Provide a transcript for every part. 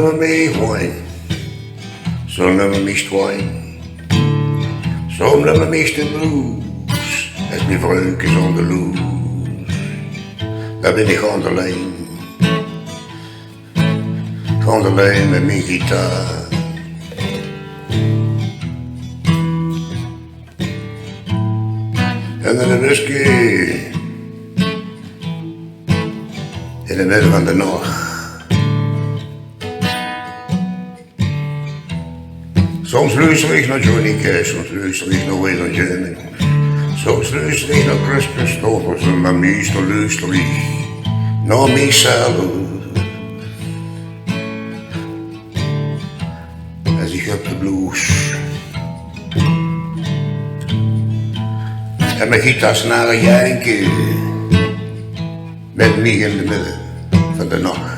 never me wine, so never mist wine, so never mist de blues, als mijn vreugd is on de loes, daar ben ik gewoon alleen, gewoon alleen met mijn gitaar. En dan een whisky in het midden van de nacht. Soms luister ik naar Johnny Cash, soms luister ik naar Waylon Jennings, soms luister ik naar Chris Christoffers en maar meestal luister ik naar mezelf. Als ik op de blues en mijn gitaarsnaren janken met mij in de midden van de nacht.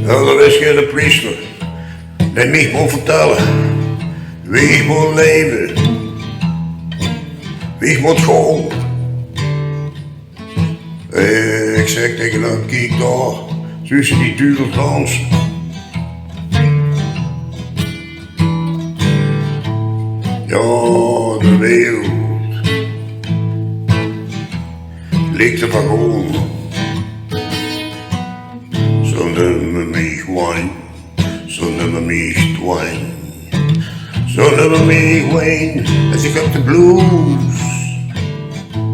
Nou, dat is geen priester. Dat mij moet vertellen. Wie ik moet leven. Wie ik moet school. Ik zeg tegen hem, kijk daar. Tussen die duurders dansen. Ja, de wereld ligt er van gewoon. Zonder mich wijn, zonder mich wijn, zonder mich wijn. Als ik op de blues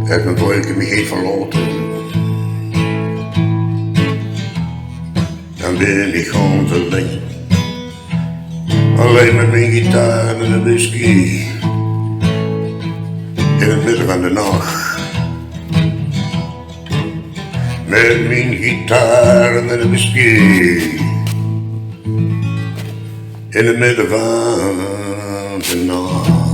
heb mijn volk me geen verlaten, dan ben ik gewoon alleen. Alleen met mijn gitaar en een whisky in het midden van de nacht. Met mijn gitaar en een whisky in het midden van de nacht.